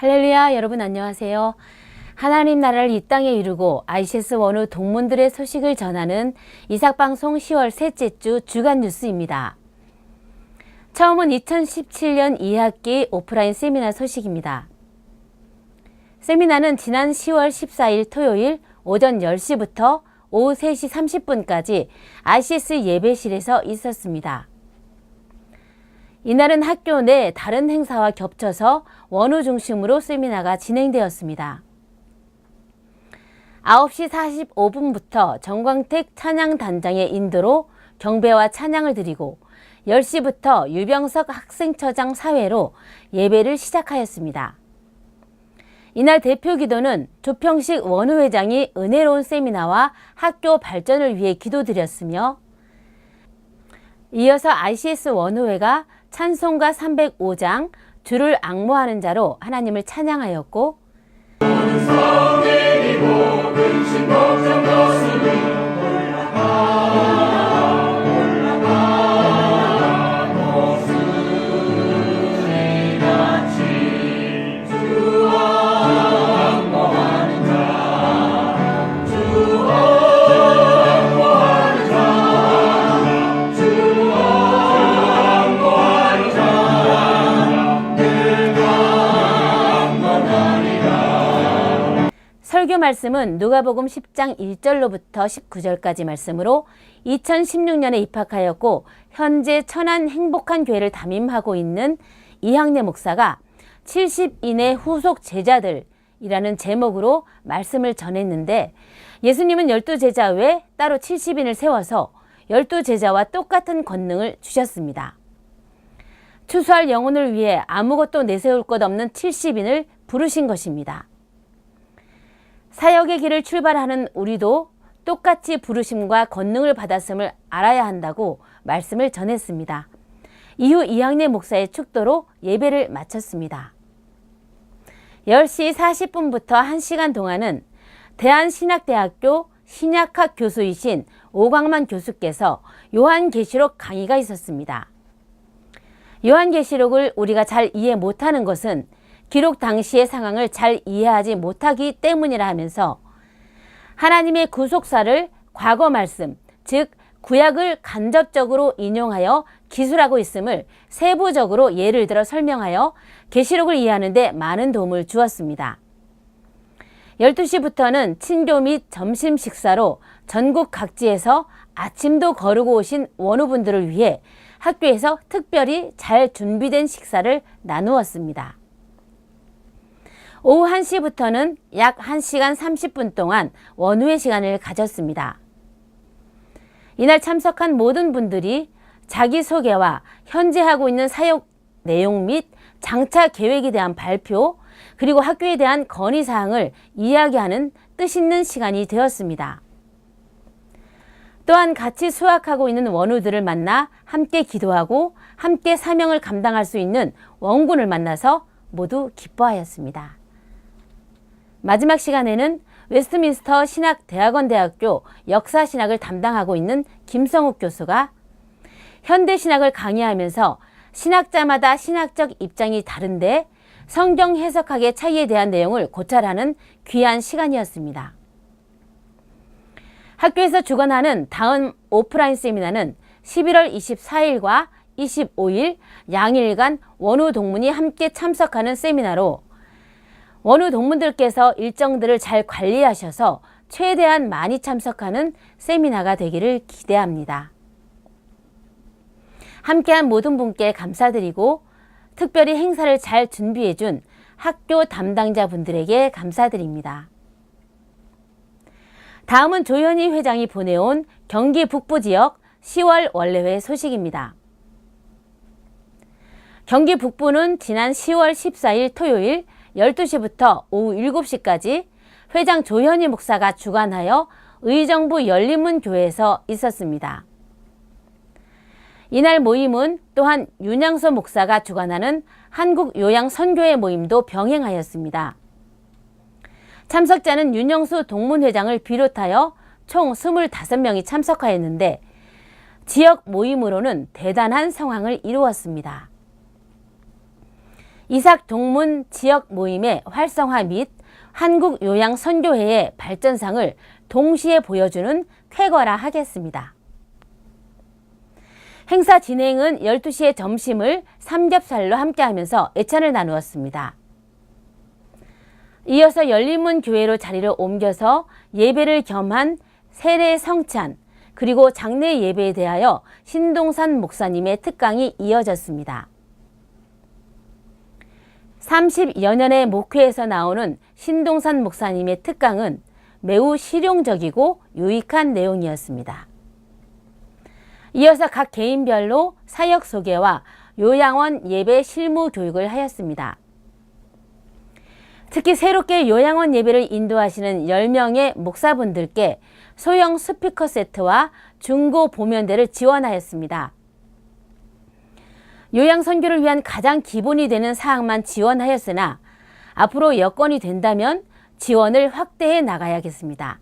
할렐루야, 여러분 안녕하세요. 하나님 나라를 이 땅에 이루고 ICS 원우 동문들의 소식을 전하는 이삭방송 10월 셋째 주 주간 뉴스입니다. 처음은 2017년 2학기 오프라인 세미나 소식입니다. 세미나는 지난 10월 14일 토요일 오전 10시부터 오후 3시 30분까지 ICS 예배실에서 있었습니다. 이날은 학교 내 다른 행사와 겹쳐서 원우 중심으로 세미나가 진행되었습니다. 9시 45분부터 정광택 찬양단장의 인도로 경배와 찬양을 드리고 10시부터 유병석 학생처장 사회로 예배를 시작하였습니다. 이날 대표 기도는 조평식 원우 회장이 은혜로운 세미나와 학교 발전을 위해 기도드렸으며 이어서 ICS 원우회가 찬송가 305장 주를 앙모하는 자로 하나님을 찬양하였고 설교 말씀은 누가복음 10장 1절로부터 19절까지 말씀으로 2016년에 입학하였고 현재 천안 행복한 교회를 담임하고 있는 이학래 목사가 70인의 후속 제자들이라는 제목으로 말씀을 전했는데 예수님은 12제자 외에 따로 70인을 세워서 12제자와 똑같은 권능을 주셨습니다. 추수할 영혼을 위해 아무것도 내세울 것 없는 70인을 부르신 것입니다. 사역의 길을 출발하는 우리도 똑같이 부르심과 권능을 받았음을 알아야 한다고 말씀을 전했습니다. 이후 이학래 목사의 축도로 예배를 마쳤습니다. 10시 40분부터 1시간 동안은 대한신학대학교 신약학 교수이신 오광만 교수께서 요한계시록 강의가 있었습니다. 요한계시록을 우리가 잘 이해 못하는 것은 기록 당시의 상황을 잘 이해하지 못하기 때문이라 하면서 하나님의 구속사를 과거 말씀, 즉 구약을 간접적으로 인용하여 기술하고 있음을 세부적으로 예를 들어 설명하여 계시록을 이해하는 데 많은 도움을 주었습니다. 12시부터는 친교 및 점심 식사로 전국 각지에서 아침도 거르고 오신 원우분들을 위해 학교에서 특별히 잘 준비된 식사를 나누었습니다. 오후 1시부터는 약 1시간 30분 동안 원우회 시간을 가졌습니다. 이날 참석한 모든 분들이 자기소개와 현재 하고 있는 사역 내용 및 장차 계획에 대한 발표 그리고 학교에 대한 건의사항을 이야기하는 뜻있는 시간이 되었습니다. 또한 같이 수학하고 있는 원우들을 만나 함께 기도하고 함께 사명을 감당할 수 있는 원군을 만나서 모두 기뻐하였습니다. 마지막 시간에는 웨스트민스터 신학대학원대학교 역사신학을 담당하고 있는 김성욱 교수가 현대신학을 강의하면서 신학자마다 신학적 입장이 다른데 성경 해석학의 차이에 대한 내용을 고찰하는 귀한 시간이었습니다. 학교에서 주관하는 다음 오프라인 세미나는 11월 24일과 25일 양일간 원우 동문이 함께 참석하는 세미나로 원우 동문들께서 일정들을 잘 관리하셔서 최대한 많이 참석하는 세미나가 되기를 기대합니다. 함께한 모든 분께 감사드리고 특별히 행사를 잘 준비해준 학교 담당자분들에게 감사드립니다. 다음은 조현희 회장이 보내온 경기 북부 지역 10월 원래회 소식입니다. 경기 북부는 지난 10월 14일 토요일 12시부터 오후 7시까지 회장 조현희 목사가 주관하여 의정부 열린문교회에서 있었습니다. 이날 모임은 또한 윤양서 목사가 주관하는 한국요양선교회 모임도 병행하였습니다. 참석자는 윤영수 동문회장을 비롯하여 총 25명이 참석하였는데 지역 모임으로는 대단한 성황을 이루었습니다. 이삭 동문 지역 모임의 활성화 및 한국요양선교회의 발전상을 동시에 보여주는 쾌거라 하겠습니다. 행사 진행은 12시에 점심을 삼겹살로 함께하면서 애찬을 나누었습니다. 이어서 열린문교회로 자리를 옮겨서 예배를 겸한 세례 성찬 그리고 장례 예배에 대하여 신동산 목사님의 특강이 이어졌습니다. 30여 년의 목회에서 나오는 신동산 목사님의 특강은 매우 실용적이고 유익한 내용이었습니다. 이어서 각 개인별로 사역 소개와 요양원 예배 실무 교육을 하였습니다. 특히 새롭게 요양원 예배를 인도하시는 10명의 목사분들께 소형 스피커 세트와 중고 보면대를 지원하였습니다. 요양 선교를 위한 가장 기본이 되는 사항만 지원하였으나 앞으로 여건이 된다면 지원을 확대해 나가야겠습니다.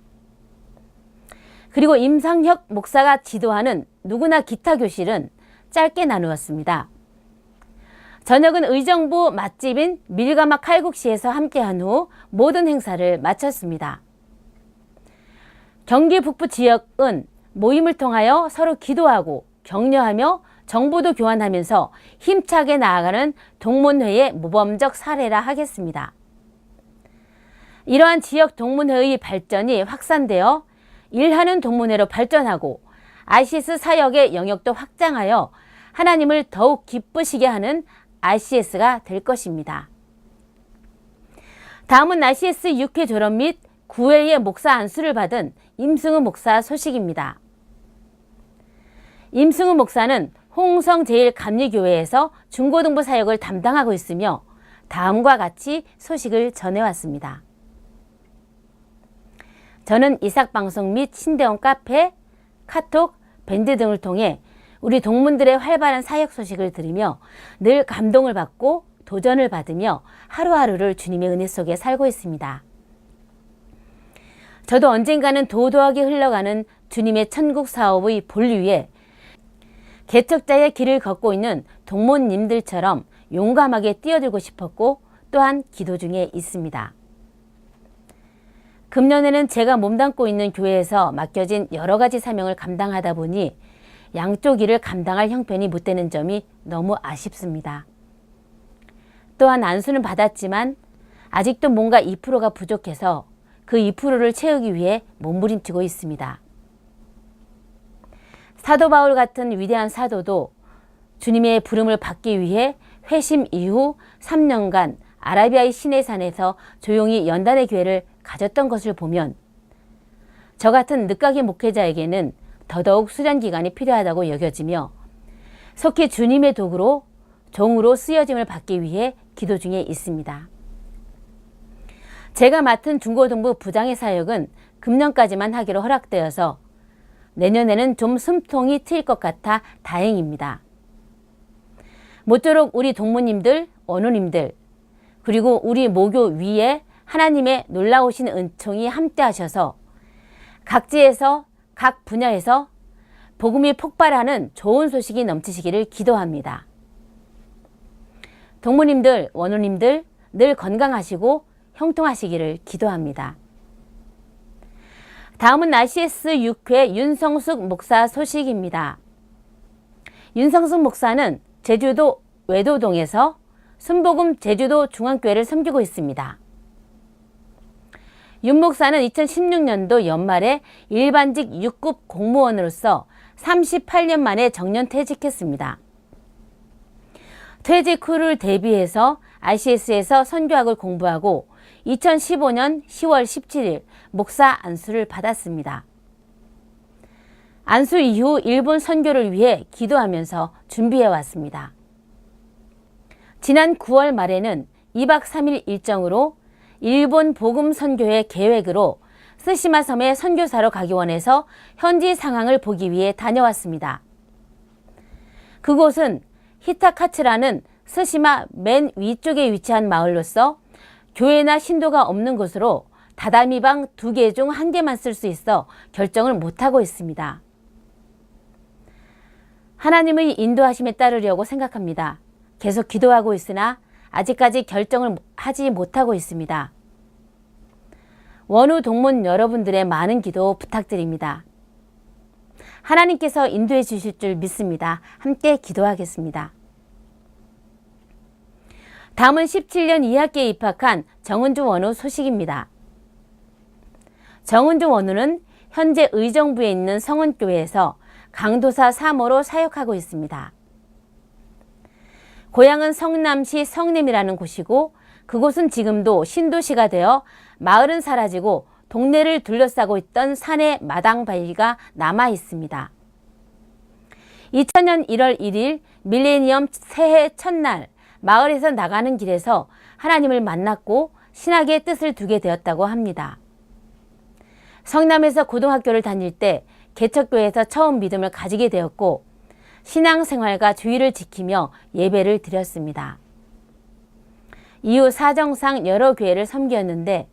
그리고 임상혁 목사가 지도하는 누구나 기타 교실은 짧게 나누었습니다. 저녁은 의정부 맛집인 밀가막 칼국시에서 함께한 후 모든 행사를 마쳤습니다. 경기 북부 지역은 모임을 통하여 서로 기도하고 격려하며 정보도 교환하면서 힘차게 나아가는 동문회의 모범적 사례라 하겠습니다. 이러한 지역 동문회의 발전이 확산되어 일하는 동문회로 발전하고 RCS 사역의 영역도 확장하여 하나님을 더욱 기쁘시게 하는 RCS가 될 것입니다. 다음은 RCS 6회 졸업 및 9회의 목사 안수를 받은 임승우 목사 소식입니다. 임승우 목사는 홍성제일감리교회에서 중고등부 사역을 담당하고 있으며 다음과 같이 소식을 전해왔습니다. 저는 이삭방송 및 신대원 카페, 카톡, 밴드 등을 통해 우리 동문들의 활발한 사역 소식을 들으며 늘 감동을 받고 도전을 받으며 하루하루를 주님의 은혜 속에 살고 있습니다. 저도 언젠가는 도도하게 흘러가는 주님의 천국 사업의 볼 위에 개척자의 길을 걷고 있는 동문님들처럼 용감하게 뛰어들고 싶었고 또한 기도 중에 있습니다. 금년에는 제가 몸담고 있는 교회에서 맡겨진 여러 가지 사명을 감당하다 보니 양쪽 일을 감당할 형편이 못 되는 점이 너무 아쉽습니다. 또한 안수는 받았지만 아직도 뭔가 2%가 부족해서 그 2%를 채우기 위해 몸부림치고 있습니다. 사도 바울 같은 위대한 사도도 주님의 부름을 받기 위해 회심 이후 3년간 아라비아의 시내산에서 조용히 연단의 기회를 가졌던 것을 보면 저 같은 늦가기 목회자에게는 더더욱 수련 기간이 필요하다고 여겨지며 속히 주님의 도구로 종으로 쓰여짐을 받기 위해 기도 중에 있습니다. 제가 맡은 중고등부 부장의 사역은 금년까지만 하기로 허락되어서 내년에는 좀 숨통이 트일 것 같아 다행입니다. 모쪼록 우리 동무님들, 원우님들, 그리고 우리 모교 위에 하나님의 놀라우신 은총이 함께하셔서 각지에서 각 분야에서 복음이 폭발하는 좋은 소식이 넘치시기를 기도합니다. 동무님들, 원우님들 늘 건강하시고 형통하시기를 기도합니다. 다음은 RCS 6회 윤성숙 목사 소식입니다. 윤성숙 목사는 제주도 외도동에서 순복음 제주도 중앙교회를 섬기고 있습니다. 윤 목사는 2016년도 연말에 일반직 6급 공무원으로서 38년 만에 정년 퇴직했습니다. 퇴직 후를 대비해서 RCS에서 선교학을 공부하고 2015년 10월 17일 목사 안수를 받았습니다. 안수 이후 일본 선교를 위해 기도하면서 준비해 왔습니다. 지난 9월 말에는 2박 3일 일정으로 일본 복음 선교회 계획으로 스시마 섬에 선교사로 가기 원해서 현지 상황을 보기 위해 다녀왔습니다. 그곳은 히타카츠라는 스시마 맨 위쪽에 위치한 마을로서 교회나 신도가 없는 곳으로 다다미방 2개 중 1개만 쓸 수 있어 결정을 못하고 있습니다. 하나님의 인도하심에 따르려고 생각합니다. 계속 기도하고 있으나 아직까지 결정을 하지 못하고 있습니다. 원우 동문 여러분들의 많은 기도 부탁드립니다. 하나님께서 인도해 주실 줄 믿습니다. 함께 기도하겠습니다. 다음은 17년 2학기에 입학한 정은주 원우 소식입니다. 정은주 원우는 현재 의정부에 있는 성은교회에서 강도사 3호로 사역하고 있습니다. 고향은 성남시 성냄이라는 곳이고 그곳은 지금도 신도시가 되어 마을은 사라지고 동네를 둘러싸고 있던 산의 마당바위가 남아 있습니다. 2000년 1월 1일 밀레니엄 새해 첫날 마을에서 나가는 길에서 하나님을 만났고 신학의 뜻을 두게 되었다고 합니다. 성남에서 고등학교를 다닐 때 개척교회에서 처음 믿음을 가지게 되었고 신앙생활과 주의를 지키며 예배를 드렸습니다. 이후 사정상 여러 교회를 섬겼는데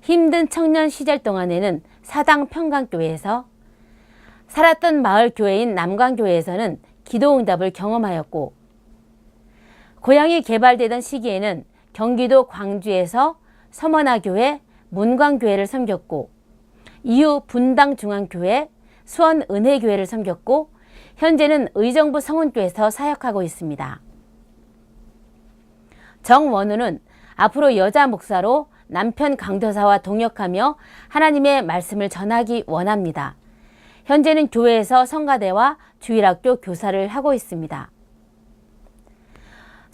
힘든 청년 시절 동안에는 사당 평강교회에서 살았던 마을 교회인 남강교회에서는 기도응답을 경험하였고 고향이 개발되던 시기에는 경기도 광주에서 서머나교회, 문광교회를 섬겼고 이후 분당중앙교회, 수원은혜교회를 섬겼고 현재는 의정부 성은교에서 사역하고 있습니다. 정원우는 앞으로 여자 목사로 남편 강도사와 동역하며 하나님의 말씀을 전하기 원합니다. 현재는 교회에서 성가대와 주일학교 교사를 하고 있습니다.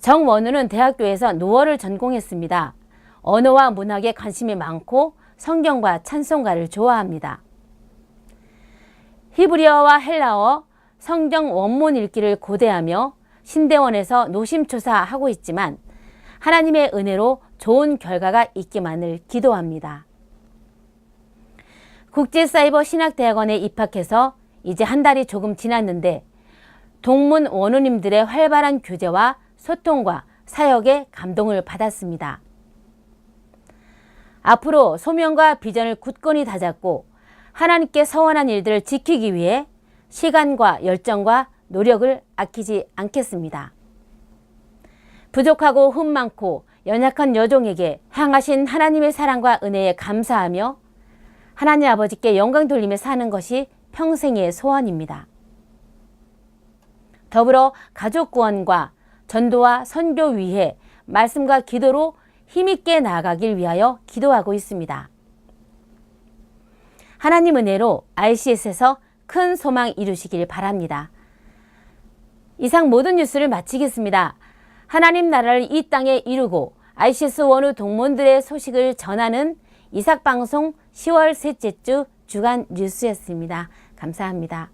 정원우는 대학교에서 노어를 전공했습니다. 언어와 문학에 관심이 많고 성경과 찬송가를 좋아합니다. 히브리어와 헬라어, 성경 원문 읽기를 고대하며 신대원에서 노심초사하고 있지만 하나님의 은혜로 좋은 결과가 있기만을 기도합니다. 국제사이버신학대학원에 입학해서 이제 한 달이 조금 지났는데 동문 원우님들의 활발한 교제와 소통과 사역에 감동을 받았습니다. 앞으로 소명과 비전을 굳건히 다잡고 하나님께 서원한 일들을 지키기 위해 시간과 열정과 노력을 아끼지 않겠습니다. 부족하고 흠 많고 연약한 여종에게 향하신 하나님의 사랑과 은혜에 감사하며 하나님 아버지께 영광 돌리며 사는 것이 평생의 소원입니다. 더불어 가족 구원과 전도와 선교 위해 말씀과 기도로 힘있게 나아가길 위하여 기도하고 있습니다. 하나님 은혜로 RCS에서 큰 소망 이루시길 바랍니다. 이상 모든 뉴스를 마치겠습니다. 하나님 나라를 이 땅에 이루고 RCS 원우 동문들의 소식을 전하는 이삭방송 10월 셋째 주 주간 뉴스였습니다. 감사합니다.